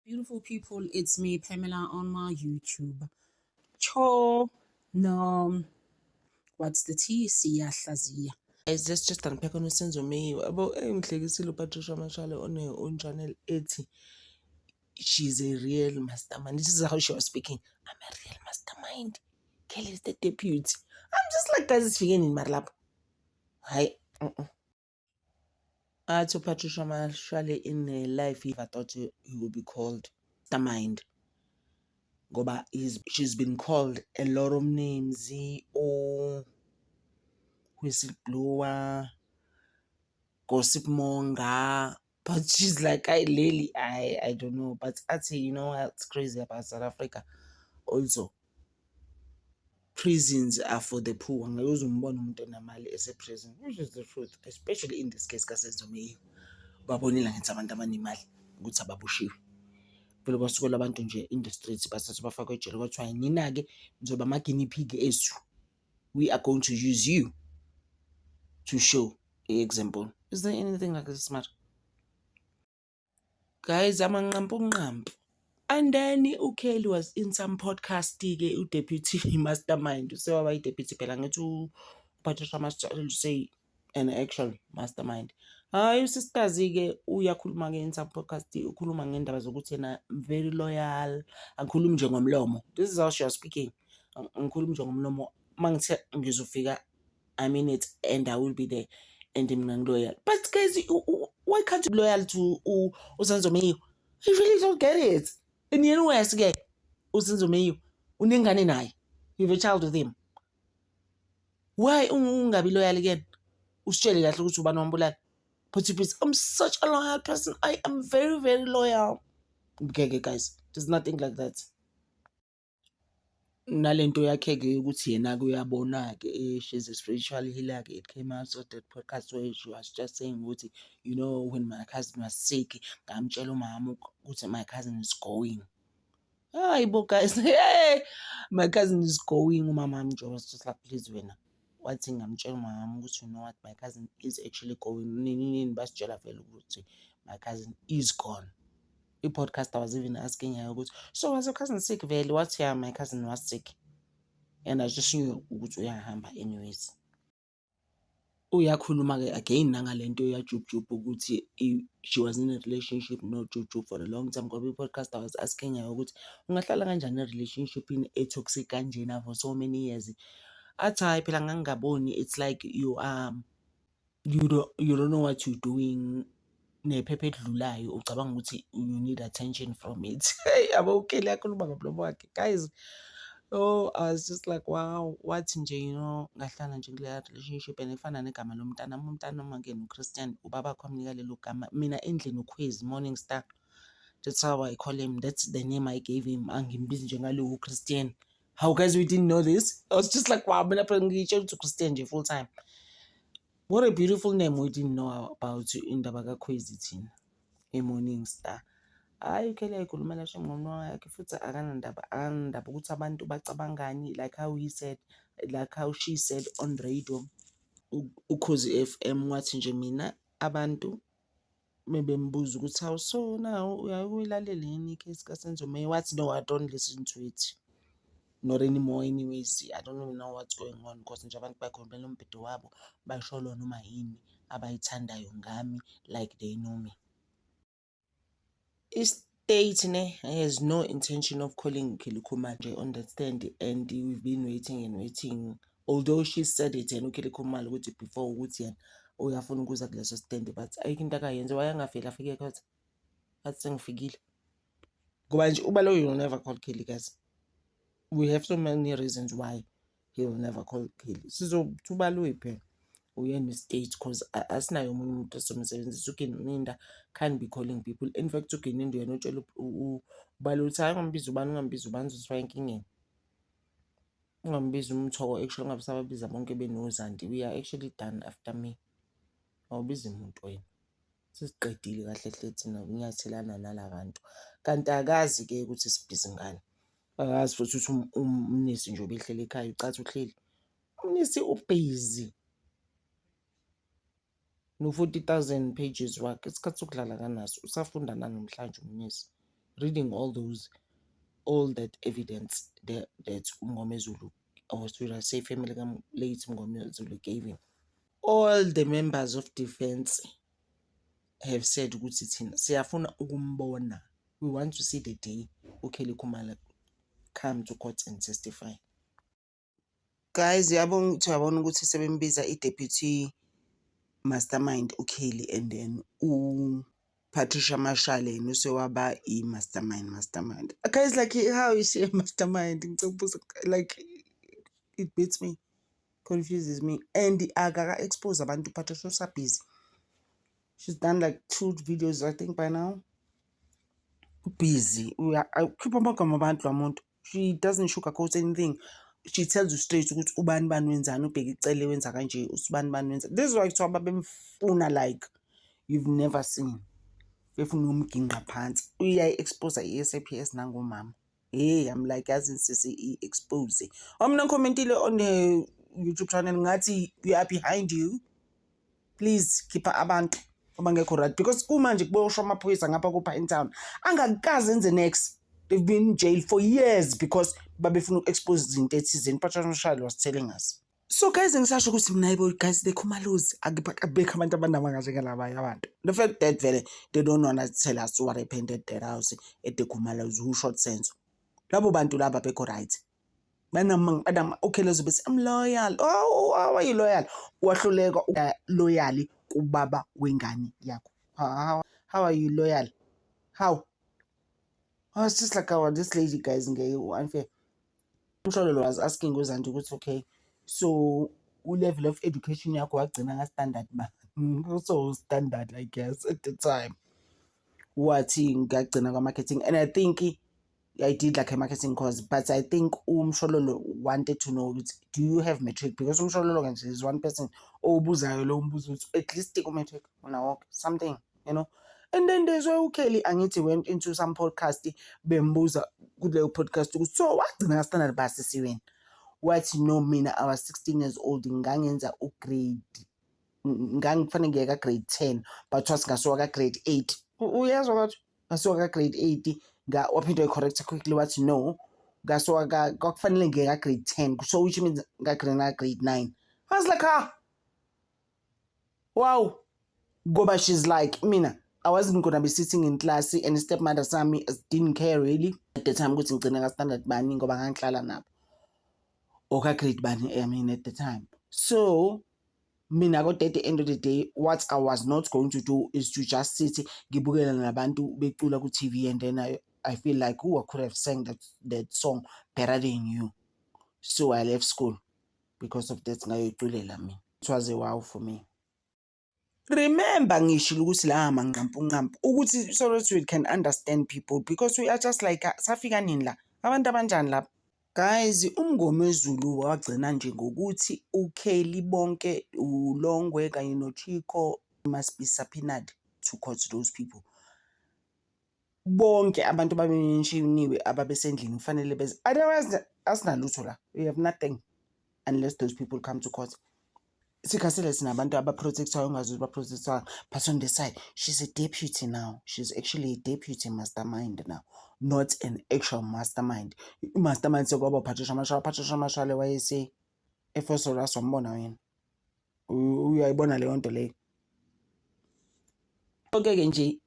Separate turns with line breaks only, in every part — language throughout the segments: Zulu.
Beautiful people, it's me, Pamela, on my YouTube. Cho, no, what's the T? Siyahlaziya.
Guys, let's just unpack on Senzo May. About Ngihlekisile Patricia Mashale on her own channel 80. She's a real mastermind. This is how she was speaking. I'm a real mastermind. Kelly is the deputy. I'm just like, guys, it's in my lap. Hi. To Patricia Mashale in her life, if I thought he would be called mastermind. Goba she's been called a lot of names. Whistleblower, gossip monger, but she's like, I don't know. But I'd say, you know what's crazy about South Africa? Also, prisons are for the poor. Angeke umbone umuntu onamali ese-prison, which is the truth, especially in this case kaSenzo Meyiwe. Babonile ngithi abantu abanemali ukuthi ababushiwe. Vele basuke abantu nje in the streets basathe bafakwe ejele kwathiwa nina-ke nizoba ama-guinea pig esu. We are going to use you to show example. Is there anything like this, smart? Guys, amanqampunqampu. And then uKelly was in some podcast ke deputy mastermind. Usewaba i-deputy phela ngithi uPatricia Mashale say an actual mastermind. Hayi usisikazi ke uyakhuluma ke in some podcast ukhuluma ngendaba zokuthi yena very loyal, angikhulumi nje ngomlomo. This is how she was speaking. Angikhulumi nje ngomlomo. Mangithe ngizofika I mean it and I will be there and I'm loyal. But guys, why can't you be loyal to uSenzo Meyiwe? I really don't get it. And you know where I uSenzo Meyiwe unengane naye. You have a child with him. Why ungabi loyal again? Usitshele kahle ukuthi ubani wambulala. But I'm such a loyal person. I am very, very loyal. Okay, guys, there's nothing like that. Nalento yakhe-ke ukuthi yena-ke uyabona-ke she's a spiritual healer-ke. It came out of that podcast where she was just saying ukuthi, you know, when my cousin was sick, ngamtshela umama ukuthi my cousin is going. Hayi bo guys, hey, my cousin is going. Umama wami nje was just like, please wena. Wathi ngamtshela umama ukuthi, you know what, my cousin is actually going. Nini basitshela vele ukuthi my cousin is gone. I-podcaster was even asking her ukuthi, so was your cousin sick vele? What? Yeah, my cousin was sick. And I just knew ukuthi uyahamba anyways. Uyakhuluma-ke again nangalento yaJubJub ukuthi she was in a relationship no Jubjub for a long time. Ngoba i-podcaster was asking her ukuthi ungahlala kanjani e-relationship e-toxic kanjena for so many years. Athi hayi phela ngangingaboni, it's like you don't know what you're doing. Nephepha edlulayo ucabanga ukuthi you need attention from it. Hey, yabo uKelly yakhuluma ngomlomo wakhe. Guys, oh, I was just like, wow, wathi nje, you know, ngahlala nje kuleya relationship and ifana negama lomntana. Umntana uma ngena uChristian, ubaba wakho amnika lelo gama. Mina endlini uKhwezi, Morning Star. That's how I call him. That's the name I gave him. Angimbizi nje ngalo uChristian. How guys, we didn't know this? I was just like, wow, mina phela ngitshela ukuthi uChristian nje full time. What a beautiful name we didn't know about indaba kaKhwezi thina. Morning Star. Hayi uKelly ayikhulumela nje ngomlomo wakhe futhi akanandaba ukuthi abantu bacabangani, like how he said, like how she said on radio Ukhozi FM wathi nje mina abantu mebembuza ukuthi how so now uyayilalela yini icase kaSenzo Meyiwe, wathi no, I don't listen to it. Not anymore anyways. I don't even know what's going on because nje abantu bakhulumpela umbhedo wabo basho lona noma yini abayithandayo ngami like they know me. State has no intention of calling Kelly Khumalo, understand, and we've been waiting and waiting. Although she said it and Kelly Khumalo ukuthi before ukuthi yena uyafuna ukuza kuleso stand, but ayikho into akayenze. Wayengafika afike kodwa athi sengifikile ngoba nje ubalo will never call Kelly, guys. We have so many reasons why he will never call Kelly. Sizobala phela uyena state because asinayo omunye umuntu esomsebenzisa. uGininda can't be calling people. In fact uGininda yena utshela ubalo uthi hayi ungambiza ubani uzosifaka enkingeni. Ungambiza umthoko actually ungabisababiza bonke benozandi. We are actually done after me. Awubizi umuntu wena. Sisiqedile kahle hle thina unyathelana nalabantu. Kanti akazi ke ukuthi sibhizi ngani. Akazi futhi ukuthi umnisi nje obehlele ekhaya ucathi uhleli. Umnisi ubusy. No 40,000 pages wakhe. Isikhathi sokudlala kanaso. Usafunda namhlanje umnisi. reading all that evidence that Mngomezulu, or should I say family late Mngomezulu gave him. All the members of defense have said ukuthi thina siyafuna ukumbona. We want to see the day uKelly Khumalo come to court and testify. Guys, yabona ukuthi sebembiza i-deputy mastermind uKelly, and then Patricia Marshall and usewaba i-mastermind. Guys, like, how is she a mastermind? Like, it beats me, confuses me. And Agara expose abantu Patricia so busy. She's done like 2 videos, I think, by now. Busy. She doesn't sugarcoat anything. She tells you straight ukuthi ubani bani wenzani, ubheka icele wenza kanje, usibani bani wenza. This is why kuthiwa babemfuna like you've never seen. Befuna umginqa phansi. Uyayi-expose i-SAPS nangomama. Hey, I'm like, as in sisi expose. Mina commentile on her YouTube channel ngathi we are behind you. Please keep abantu abangekho right, because manje kuboshwa amaphoyisa ngapha kupha in town angakazi enze next. They've been in jail for years because babefuna expose izinto ethizeni. Patricia Marshall was telling us. So guys, ngisasho ukuthi mina yibo guys, they khumalozi akubekho abantu abanama kanjengalaba abantu. The fact that they don't want to tell us what happened at their house at the Khumalozi, who shot sense. Labo bantu laba beko right. Okay, let's be I'm loyal. Oh, how are you loyal? Wahluleka loyal kubaba wengane yakho. How are you loyal? How? I was just like, this lady, guys, unfair. I'm sure was asking Gozanti, it's okay. So, level of education yakho wagcina standard man. So standard, I guess, at the time. What ngagcina marketing, and I think I did like a marketing course, but I think Umshololo wanted to know, do you have metric? Because Umshololo is one person. Oh, at least take a metric on a walk, something, you know. And then there's where Kelly Angiti went into some podcast, Bembuza, good little podcast. So what did I stand at Bassy when? What no mean I was 16 years old in Gangenza grade grade 10, but was Gasoga grade 8. Oh, yes, what Gasoga grade 80 got open to correct quickly what you know. Gasoga got finally get grade 10, so which means got grade 9. I was like, wow. Go back, she's like, Mina. I wasn't gonna be sitting in class, and stepmother Sammy didn't care really at the time. Good thing standard banning go back and okay, great banning. I mean, at the time. So, I got at the end of the day, what I was not going to do is to just sit, gibugela na bantu bekula ku TV, and then I feel like, I could have sang that song better than you. So I left school because of that. It was a wow for me. Remember ngishilo ukuthi la manqampu ukuthi so that we can understand people, because we are just like safika nini la abantu abanjani la. Guys, uMngomezulu wagcina nje ngokuthi uKelly bonke uLongwe kanye noChiko must be subpoenaed to court those people. Bonke abantu babemshiniwe ababesendlini kufanele beze, otherwise asinalutho la. We have nothing unless those people come to court. Sikasele sinabantu abaprotectwayo ungazuthi baprotectwa, but on the side she's a deputy now. She's actually a deputy mastermind now, not an actual mastermind. Mastermind sekwaba Patricia Marshall wayese efosora sombona wena. Uyayibona leyo nto leyo. Okay nje,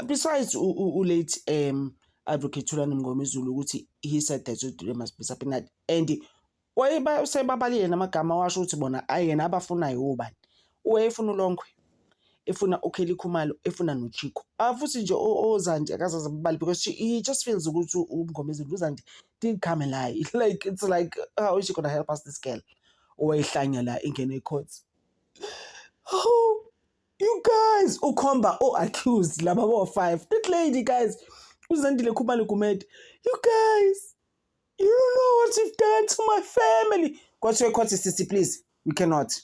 besides late advocate Thulani Mngomezulu ukuthi he said that they must be subpoenaed, and wayeba sebabalile namagama washo ukuthi bona ayena abafunayo ubani. Wayefuna uLongwe, efuna uKelly Khumalo, efuna noChiko. Afuthi nje ozandi akazazi ababali, because he just feels ukuthi uMngomezulu uzandi did come and lie. Like, it's like, how is she gonna help us, this girl? Wayihlanya la ingene courts. Oh, you guys, ukhomba accused laba bo 5. That lady, guys, uzandile Khumalo kumede. You guys, you don't know what you've done to my family. What's your court, sister, please? We cannot.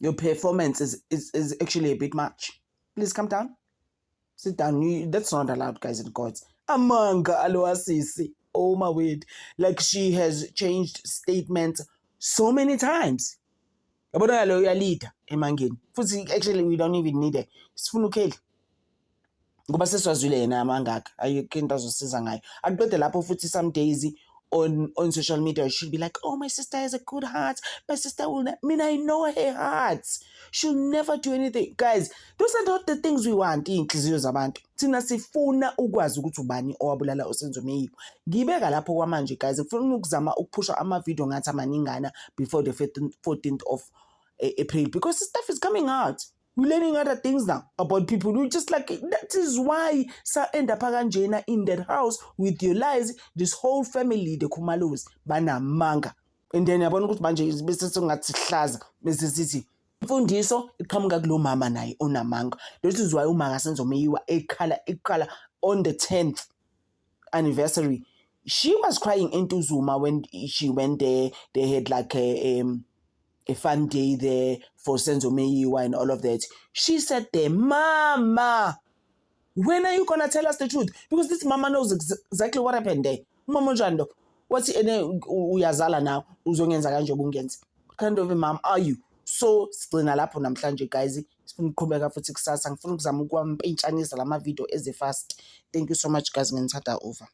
Your performance is actually a bit much. Please come down. Sit down. That's not allowed, guys, in court. Amanga Aloasisi. Oh my word. Like, she has changed statements so many times. About your leader, Emangin. Actually, we don't even need it. It's Funukeli. ngoba sesiwazwile yena amangaka ayikho into azosiza ngayo. Akuqede lapho futhi some days on social media she'll be like, oh, my sister has a good heart, my sister will I know her heart, she'll never do anything. Guys, those are not the things we want. Iy'nhliziyo zabantu thina sifuna ukwazi ukuthi ubani owabulala uSenzo Meyiwa. Ngibeka lapho kwamanje guys, ngifuna ukuzama ukuphusha ama-video ngathi amaningana before the 14th of April, because the stuff is coming out. We're learning other things now about people. We just like, that is why sa end up kanjena in that house with your lies. This whole family, the Khumalos, bana manga. And then yabona ukuthi manje bese sengathi hlaza bese sithi imfundiso iqhamuka kulo mama naye onamanga. This is why uma kaSenzo Meyiwa ekhala on the 10th anniversary. She was crying into Zuma when she went there. They had like a fun day there for Senzo Meyiwa and all of that. She said there, Mama, when are you going to tell us the truth? Because this mama knows exactly what happened there. Mama Jando, what's uyazala now? Uzongenza kanje obungenza. What kind of a mom are you? So, sigcina lapho namhlanje guys. Sifuna ukuqhubeka futhi kusasa. Ngifuna ukuzama ukuwampintshanisa lama video as fast. Thank you so much guys. Ngithanda over.